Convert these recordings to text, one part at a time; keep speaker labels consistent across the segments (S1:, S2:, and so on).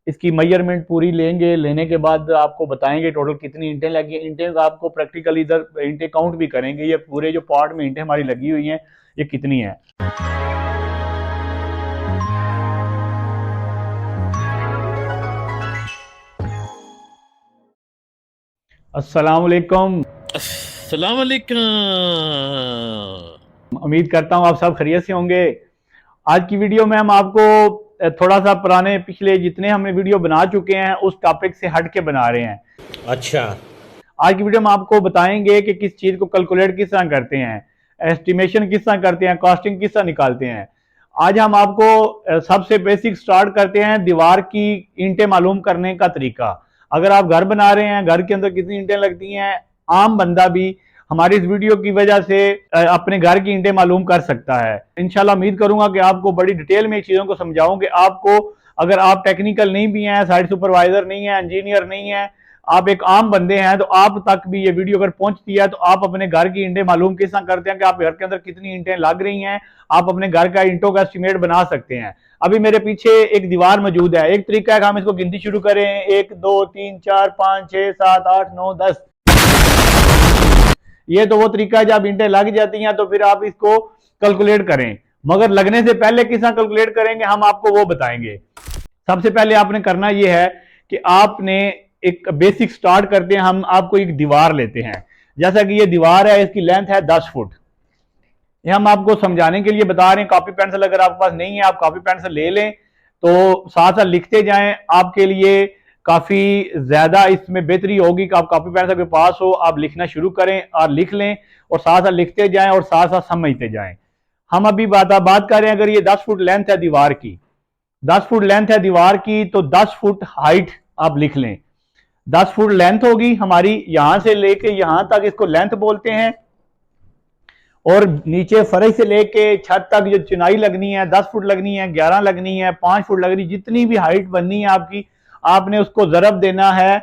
S1: इसकी मेजरमेंट पूरी लेंगे, लेने के बाद आपको बताएंगे टोटल कितनी ईंटें लगी। ईंटें का आपको प्रैक्टिकली इधर ईंटें काउंट भी करेंगे, ये पूरे जो पार्ट में ईंटें हमारी लगी हुई हैं ये कितनी है। अस्सलाम वालेकुम।
S2: अस्सलाम वालेकुम।
S1: उम्मीद करता हूँ आप सब खैरियत से होंगे। आज की वीडियो में हम आपको थोड़ा सा पुराने पिछले जितने हमने वीडियो बना चुके हैं उस टॉपिक से हट के बना रहे हैं।
S2: अच्छा।
S1: आज की वीडियो में आपको बताएंगे कि किस चीज़ को कैलकुलेट किस तरह करते हैं, एस्टिमेशन किस तरह करते हैं, कॉस्टिंग किस तरह निकालते हैं। आज हम आपको सबसे बेसिक स्टार्ट करते हैं दीवार की ईंटें मालूम करने का तरीका। अगर आप घर बना रहे हैं, घर के अंदर कितनी ईंटें लगती हैं, आम बंदा भी हमारी इस वीडियो की वजह से अपने घर की ईंटें मालूम कर सकता है। इंशाल्लाह उम्मीद करूंगा कि आपको बड़ी डिटेल में चीज़ों को समझाऊं कि आपको, अगर आप टेक्निकल नहीं भी हैं, साइट सुपरवाइजर नहीं है, इंजीनियर नहीं है, आप एक आम बंदे हैं, तो आप तक भी ये वीडियो अगर पहुंचती है तो आप अपने घर की ईंटें मालूम किस तरह करते हैं कि आप घर के अंदर कितनी ईंटें लग रही हैं, आप अपने घर का ईंटों का एस्टिमेट बना सकते हैं। अभी मेरे पीछे एक दीवार मौजूद है। एक तरीका है कि हम इसको गिनती शुरू करें, 1 2 3 4 5 6 7 8 9 10। ये तो वो तरीका है जब ईंटें लग जाती हैं तो फिर आप इसको कैलकुलेट करें, मगर लगने से पहले किस तरह कैलकुलेट करेंगे हम आपको वो बताएंगे। सबसे पहले आपने करना ये है कि आपने एक बेसिक स्टार्ट करते हैं। हम आपको एक दीवार लेते हैं, जैसा कि ये दीवार है, इसकी लेंथ है 10 फुट। ये हम आपको समझाने के लिए बता रहे हैं। कॉपी पेंसिल अगर आपके पास नहीं है आप कॉपी पेंसिल ले लें, तो साथ साथ लिखते जाएं, आपके लिए काफी ज्यादा इसमें बेहतरी होगी कि आप कॉपी पेंसिल के पास हो, आप लिखना शुरू करें और लिख लें और साथ साथ लिखते जाएं और साथ साथ समझते जाएं। हम अभी बात कर रहे हैं, अगर ये 10 फुट लेंथ है दीवार की, 10 फुट लेंथ है दीवार की, तो 10 फुट हाइट आप लिख लें। 10 फुट लेंथ होगी हमारी, यहां से लेके यहां तक इसको लेंथ बोलते हैं। और नीचे फर्श से लेके छत तक जो चुनाई लगनी है 10 फुट लगनी है, 11 लगनी है, 5 फुट लगनी, जितनी भी हाइट बननी है आपकी, आपने उसको जरब देना है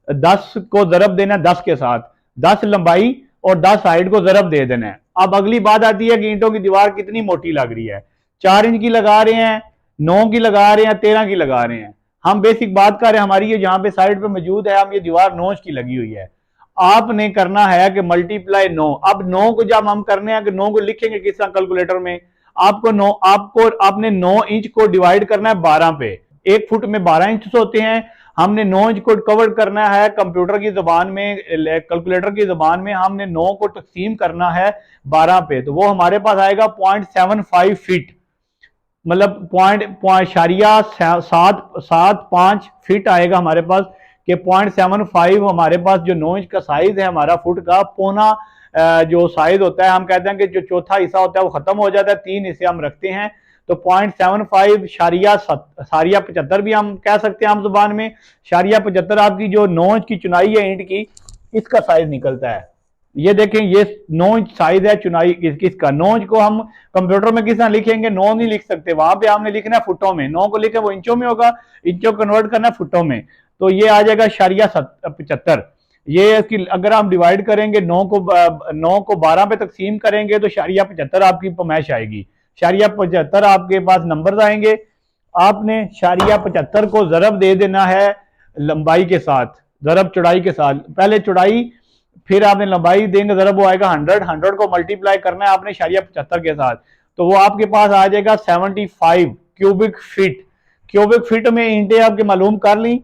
S1: 10 को, जरब देना है 10 के साथ। 10 लंबाई और 10 हाइट को जरब दे देना है। अब अगली बात आती है कि ईंटों की दीवार कितनी मोटी लग रही है। 4 इंच की लगा रहे हैं, 9 की लगा रहे हैं, 13 की लगा रहे हैं। हम बेसिक बात कर रहे हैं, हमारी ये जहां पे साइड पे मौजूद है, हम ये दीवार 9 इंच की लगी हुई है। आपने करना है कि मल्टीप्लाई 9। अब 9 को जब हम करने हैं कि 9 को लिखेंगे किस तरह कैलकुलेटर में, आपको 9 आपको आपने 9 इंच को डिवाइड करना है 12 पे। 1 फुट में 12 इंच होते हैं। हमने 9 इंच को कवर करना है कंप्यूटर की जबान में, कैलकुलेटर की जबान में हमने 9 को तकसीम करना है 12 पे, तो वो हमारे पास आएगा 0.75 फीट, मतलब पॉइंट सात सात पांच फीट आएगा हमारे पास। कि 0.75 हमारे पास जो 9 इंच का साइज है हमारा, फुट का पौना जो साइज होता है, हम कहते हैं कि जो चौथा हिस्सा होता है वो खत्म हो जाता है, 3 हिस्से हम रखते हैं। तो 0.75 शारिया 75 भी हम कह सकते हैं आम जुबान में। शारिया 75 आपकी जो 9 इंच की चुनाई है ईंट की, इसका साइज निकलता है। ये देखें, ये 9 इंच साइज है चुनाई किसका। 9 इंच को हम कंप्यूटर में किस तरह लिखेंगे, 9 नहीं लिख सकते, वहां पे हमने लिखना है फुटों में। 9 को लिखे वो इंचों में होगा, इंचों कन्वर्ट करना है फुटों में, तो ये आ जाएगा शारिया 75। ये इसकी अगर हम डिवाइड करेंगे 9 को 12 पे तकसीम करेंगे तो शारिया 75 आपकी पमैश आएगी। शारिया 75 आपके पास नंबर आएंगे। आपने शारिया 75 को जरब दे देना है लंबाई के साथ, जरब चौड़ाई के साथ। पहले चौड़ाई, फिर आपने लंबाई देंगे, जरा वो आएगा 100 को मल्टीप्लाई करना है आपने शारिया 75 के साथ, तो वो आपके पास आ जाएगा 75 क्यूबिक फीट। क्यूबिक फीट में ईंटें आपके मालूम कर ली।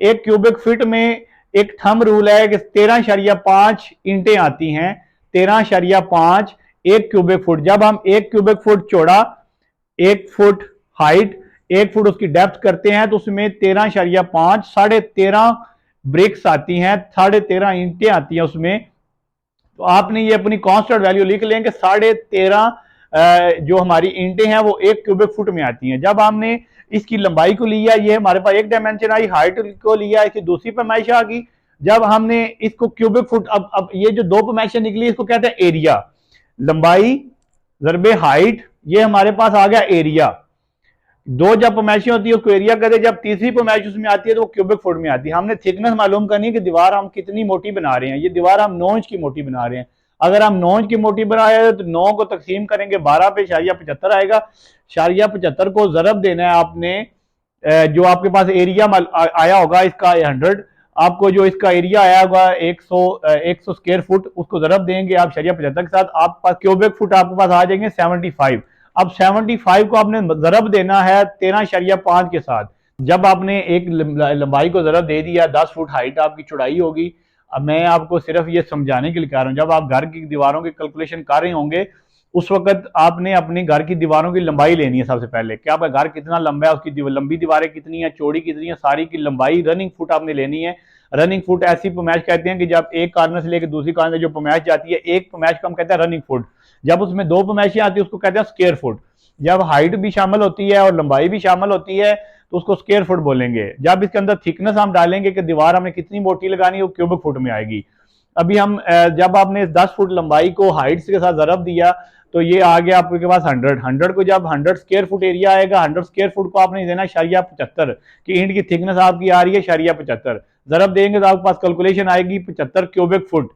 S1: एक क्यूबिक फीट में एक थंब रूल है कि 13.5 ईंटें आती हैं। 13.5 एक क्यूबिक फुट। जब हम एक क्यूबिक फुट चौड़ा, 1 फुट हाइट, 1 फुट उसकी डेप्थ करते हैं, तो उसमें 13.5 13.5 ब्रिक्स आती हैं, 13.5 ईंटें आती हैं उसमें। तो आपने ये अपनी कांस्टेंट वैल्यू लिख लें कि 13.5 जो हमारी ईंटें हैं वो 1 क्यूबिक फुट में आती हैं। जब हमने इसकी लंबाई को लिया, ये हमारे पास एक डायमेंशन आई, हाइट को लिया, इसकी दूसरी पैमाइश आ गई। जब हमने इसको क्यूबिक फुट, अब ये जो दो पैमाइशें निकली इसको कहते हैं एरिया। लंबाई जरबे हाइट, ये हमारे पास आ गया एरिया। दो जब पैमाइशें होती है उसको एरिया कहते हैं। जब तीसरी पैमाइश उसमें आती है तो वो क्यूबिक फुट में आती है। हमने थिकनेस मालूम करनी है कि दीवार हम कितनी मोटी बना रहे हैं। ये दीवार हम 9 इंच की मोटी बना रहे हैं। अगर हम 9 इंच की मोटी बना रहे हैं तो 9 को तकसीम करेंगे 12 पे, शारिया 75 आएगा। शारिया 75 को जरब देना है आपने जो आपके पास एरिया आया होगा इसका 100, आपको जो इसका एरिया आया होगा 100 स्क्वायर फुट, उसको जरब देंगे आप शरिया 75 के साथ, आप पास क्यूबिक फुट आपके पास आ जाएंगे 75। अब 75 को आपने जरब देना है 13.5 के साथ। जब आपने एक लंबाई को जरब दे दिया, 10 फुट हाइट आपकी चौड़ाई होगी। अब मैं आपको सिर्फ ये समझाने के लिए कह रहा हूं, जब आप घर की दीवारों की कैलकुलेशन कर रहे होंगे उस वक्त आपने अपनी घर की दीवारों की लंबाई लेनी है सबसे पहले, कि आपका घर कितना लंबा है, उसकी लंबी दीवारें कितनी है, चौड़ी कितनी है, सारी की लंबाई रनिंग फुट आपने लेनी है। रनिंग फुट ऐसी पमैश कहते हैं कि जब एक कॉर्नर से लेकर दूसरी कॉर्नर जो पमैश जाती है, एक पमैश को हम कहते हैं रनिंग फुट। जब उसमें दो पमैशें आती है उसको कहते हैं स्क्वायर फुट। जब हाइट भी शामिल होती है और लंबाई भी शामिल होती है तो उसको स्क्वायर फुट बोलेंगे। जब इसके अंदर थिकनेस हम डालेंगे कि दीवार हमें कितनी मोटी लगानी है, वो क्यूबिक फुट में आएगी। अभी हम जब आपने 10 फुट लंबाई को हाइट के साथ जरब दिया तो ये आ गया आपके पास 100 को, जब 100 स्क्वायर फुट एरिया आएगा, 100 स्क्वायर फुट को आपने देना शरिया 75 की ईंट की थिकनेस आपकी आ रही है शरिया 75। जरब देंगे तो आपके पास कैलकुलेशन आएगी 75 क्यूबिक फुट,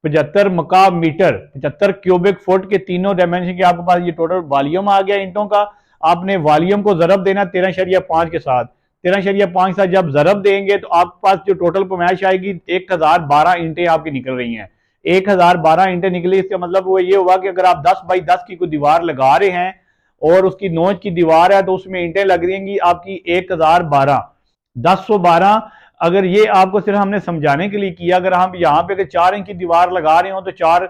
S1: 75 मकाब मीटर, 75 क्यूबिक फुट के तीनों डायमेंशन के आपके पास ये टोटल वॉल्यूम आ गया ईंटों का। आपने वॉल्यूम को जरब देना 13.5 के साथ। 13.5 के साथ जब जरब देंगे तो आपके पास जो टोटल पमैश आएगी 1012 ईंटें आपकी निकल रही हैं। 1012 ईंटें निकली, इसका मतलब वो ये हुआ कि अगर आप 10 बाई 10 की कोई दीवार लगा रहे हैं और उसकी नोच की दीवार है तो उसमें ईंटें लग जाएंगी आपकी 1012, 1012। अगर ये आपको सिर्फ हमने समझाने के लिए किया, अगर हम यहाँ पे 4 इंच की दीवार लगा रहे हो तो 4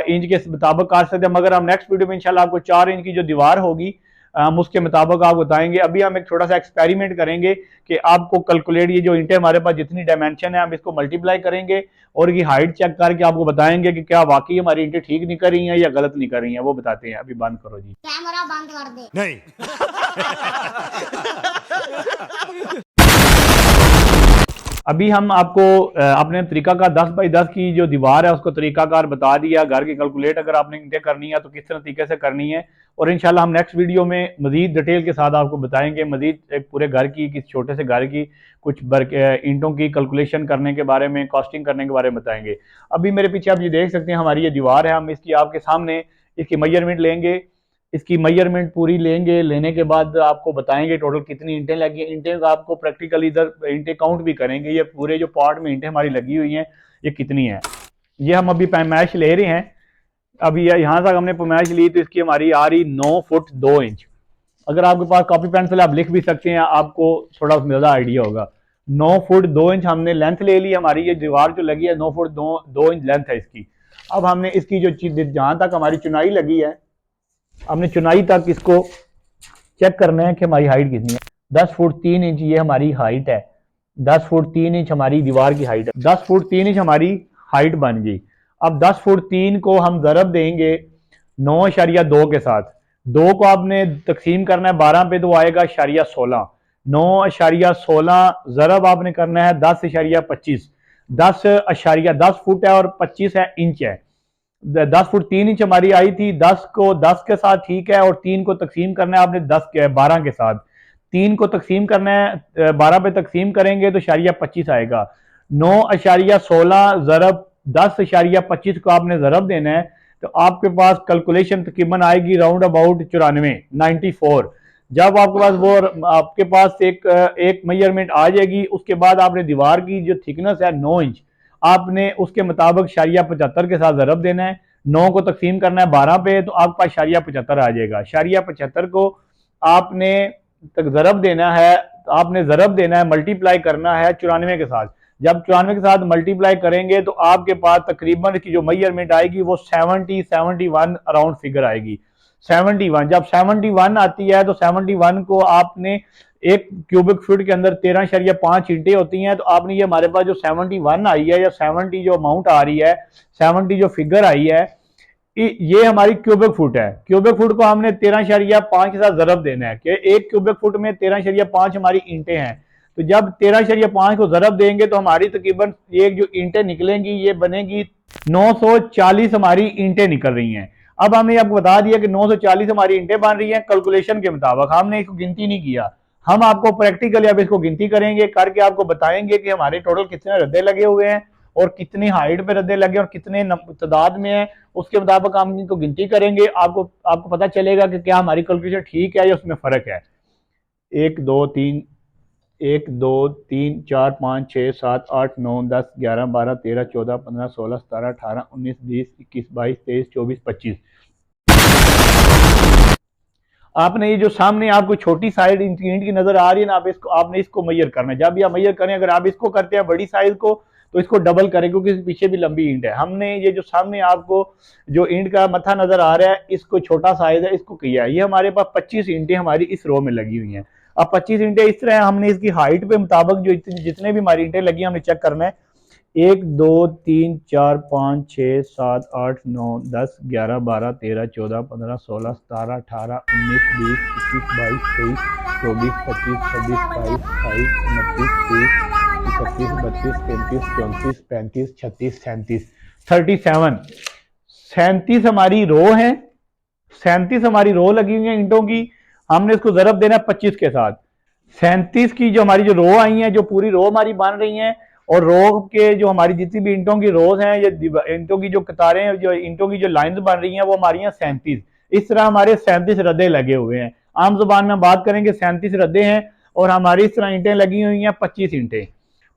S1: इंच के मुताबिक कर सकते हैं, मगर हम नेक्स्ट वीडियो में इंशाल्लाह आपको 4 इंच की जो दीवार होगी हम उसके मुताबिक आपको बताएंगे। अभी हम एक छोटा सा एक्सपेरिमेंट करेंगे कि आपको कैलकुलेट, ये जो इंटें हमारे पास जितनी डायमेंशन है हम इसको मल्टीप्लाई करेंगे और ये हाइट चेक करके आपको बताएंगे कि क्या वाकई हमारी इंटें ठीक निकल रही हैं या गलत निकल रही हैं, वो बताते हैं। अभी बंद करो जी,
S3: कैमरा बंद कर दे।
S4: नहीं।
S1: अभी हम आपको अपने तरीका का 10 बाई 10 की जो दीवार है उसको तरीकाकार बता दिया। घर की कैलकुलेट अगर आपने इंटें करनी है तो किस तरह तरीके से करनी है, और इंशाल्लाह हम नेक्स्ट वीडियो में मजीद डिटेल के साथ आपको बताएंगे, मजीद एक पूरे घर की, किस छोटे से घर की कुछ ईंटों की कैलकुलेशन करने के बारे में, कॉस्टिंग करने के बारे में बताएंगे। अभी मेरे पीछे आप ये देख सकते हैं हमारी ये दीवार है, हम इसकी आपके सामने इसकी मेजरमेंट लेंगे, इसकी मेजरमेंट पूरी लेंगे। लेने के बाद आपको बताएंगे टोटल कितनी इंटें लगी। इंटें आपको प्रैक्टिकली इधर इंटें काउंट भी करेंगे, ये पूरे जो पार्ट में इंटें हमारी लगी हुई हैं ये कितनी है। ये हम अभी पैमाइश ले रहे हैं, अभी यहाँ तक हमने पैमाइश ली तो इसकी हमारी आ रही 9 फुट 2 इंच। अगर आपके पास कॉपी पेंसिल आप लिख भी सकते हैं, आपको थोड़ा ज़्यादा आइडिया होगा। 9 फुट 2 इंच हमने लेंथ ले ली, हमारी ये दीवार जो लगी है 9 फुट 2 इंच लेंथ है इसकी। अब हमने इसकी जो चीज जहां तक हमारी चुनाई लगी है, हमने चुनाई तक इसको चेक करना है कि हमारी हाइट कितनी है। 10 फुट 3 इंच ये हमारी हाइट है, 10 फुट 3 इंच हमारी दीवार की हाइट है, 10 फुट 3 इंच हमारी हाइट बन गई। अब 10 फुट 3 को हम जरब देंगे 9.2 के साथ। 2 को आपने तकसीम करना है 12 पे तो आएगा 16। 9.16 जरब आपने करना है 10.25। 10 फुट है और 25 है इंच है। 10 फुट 3 इंच हमारी आई थी, 10 को 10 के साथ ठीक है, और 3 को तकसीम करना है आपने 12 के साथ। 3 को तकसीम करना है 12 पे तकसीम करेंगे तो 25 आएगा। 9.16 जरब 10.25 को आपने जरब देना है तो आपके पास कैलकुलेशन तकरीबन आएगी राउंड अबाउट 94। जब आपके पास वो आपके पास एक मेजरमेंट आ जाएगी, उसके बाद आपने दीवार की जो थिकनेस है 9 इंच, आपने उसके मुताबिक 75 के साथ जरब देना है। 9 को तकसीम करना है 12 पे तो आपके पास 75 आ जाएगा। 75 को आपने तक जरब देना है, आपने जरब देना है, मल्टीप्लाई करना है 94 के साथ। जब 94 के साथ मल्टीप्लाई करेंगे तो आपके पास तकरीबन की जो मेजरमेंट आएगी वो 71 अराउंड फिगर आएगी। 71 जब 71 आती है तो 71 को आपने एक क्यूबिक फीट के अंदर 13.5 ईंटें होती हैं, तो आपने ये हमारे पास जो 71 आई है या 70 जो अमाउंट आ रही है, 70 जो फिगर आई है, ये हमारी क्यूबिक फुट है। क्यूबिक फुट को हमने 13.5 के साथ जरब देना है कि एक क्यूबिक फुट में 13.5 हमारी ईंटें हैं। तो जब 13.5 को जरब देंगे तो हमारी तकरीबन ये जो ईंटें निकलेंगी ये बनेगी 940 हमारी ईंटें निकल रही हैं। अब हमने आपको बता दिया कि 940 हमारी ईंटें बन रही हैं कैलकुलेशन के मुताबिक, हमने इसको गिनती नहीं किया। हम आपको प्रैक्टिकली अब इसको गिनती करेंगे, करके आपको बताएंगे कि हमारे टोटल कितने रद्दे लगे हुए हैं और कितनी हाइट पे रद्दे लगे और कितने तादाद में है, उसके मुताबिक हम इनको गिनती करेंगे। आपको पता चलेगा कि क्या हमारी कैलकुलेशन ठीक है या उसमें फर्क है। 1 2 3 1 2 3 4 5 6 7 8 9 10 11 12 13 14 15 16 17 18 19 20 21 22 23 24 25। आपने ये जो सामने आपको छोटी साइड ईंट की नजर आ रही है ना, आप इसको आपने इसको मैयर करना है। जब भी आप मैयर करें, अगर आप इसको करते हैं बड़ी साइज को तो इसको डबल करें, क्योंकि पीछे भी लंबी ईंट है। हमने ये जो सामने आपको जो ईंट का मथा नजर आ रहा है, इसको छोटा साइज है, इसको किया है। ये हमारे पास 25 ईंटें हमारी इस रो में लगी हुई हैं। अब 25 ईंटें इस तरह हमने इसकी हाइट पे मुताबिक जो जितने भी हमारी ईंटें लगी हमने चेक करना है। 1 2 3 4 5 6 7 8 9 10 11 12 13 14 15 16 17 18 19 20 21 22 23 24 25 26 27 28 29 30 31 32 33 34 35 36 37 37 हमारी रो है। 37 हमारी रो लगी हुई है ईंटों की। हमने इसको जरब देना है 25 के साथ। 37 की जो हमारी जो रो आई है, जो पूरी रो हमारी बन रही है, और रो के जो हमारी जितनी भी ईंटों की रोज हैं, ये ईंटों की जो कतारें हैं, जो ईंटों की जो लाइंस बन रही हैं, वो हमारी हैं 37। इस तरह हमारे 37 रद्दे लगे हुए हैं। आम जुबान में बात करेंगे 37 रद्दे हैं, और हमारी इस तरह ईंटें लगी हुई हैं 25 ईंटें।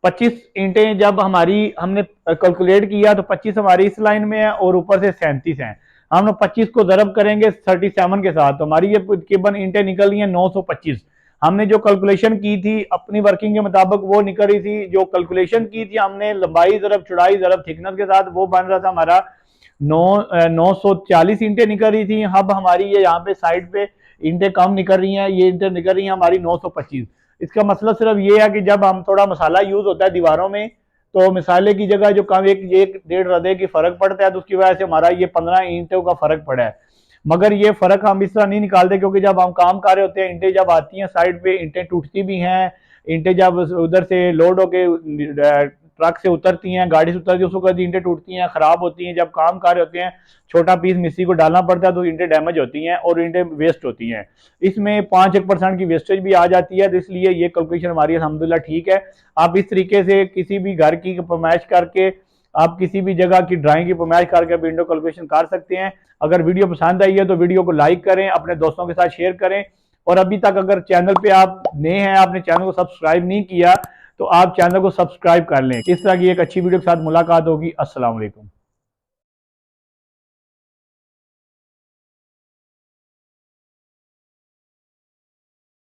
S1: 25 ईंटें जब हमारी हमने कैलकुलेट किया तो 25 हमारी इस लाइन में है और ऊपर से 37 हैं। हम लोग 25 को जरब करेंगे 37 के साथ, तो हमारी ये तकरीबन ईंटें निकल रही हैं 925। हमने जो कैलकुलेशन की थी अपनी वर्किंग के मुताबिक वो निकल रही थी। जो कैलकुलेशन की थी हमने लंबाई जरब चौड़ाई जरब थिकनेस के साथ, वो बन रहा था हमारा 940 ईंटें निकल रही थी। अब हमारी ये यहाँ पे साइड पे ईंटें कम निकल रही हैं, ये ईंटें निकल रही हैं हमारी 925। इसका मतलब सिर्फ ये है कि जब हम थोड़ा मसाला यूज होता है दीवारों में, तो मसाले की जगह जो कम एक डेढ़ रदे की फर्क पड़ता है, तो उसकी वजह से हमारा ये 15 ईंटों का फर्क पड़ा है। मगर ये फर्क हम इस तरह नहीं निकालते, क्योंकि जब हम काम कर रहे होते हैं, ईंटें जब आती हैं साइड पे, ईंटें टूटती भी हैं। ईंटें जब उधर से लोड होके ट्रक से उतरती हैं, गाड़ी से उतरती है, उस वक्त ईंटें टूटती हैं, खराब होती हैं। जब काम कर रहे होते हैं, छोटा पीस मिस्त्री को डालना पड़ता है, तो ईंटें डैमेज होती हैं और ईंटें वेस्ट होती हैं। इसमें 5-1% की वेस्टेज भी आ जाती है, तो इसलिए ये कैलकुलेशन हमारी अल्हम्दुलिल्लाह ठीक है। आप इस तरीके से किसी भी घर की फरमाइश करके, आप किसी भी जगह की ड्राइंग की फरमाइश करके विंडो कैलकुलेशन कर सकते हैं। अगर वीडियो पसंद आई है तो वीडियो को लाइक करें, अपने दोस्तों के साथ शेयर करें, और अभी तक अगर चैनल पे आप नए हैं, आपने चैनल को सब्सक्राइब नहीं किया, तो आप चैनल को सब्सक्राइब कर लें। इस तरह की एक अच्छी वीडियो के साथ मुलाकात होगी। अस्सलाम वालेकुम।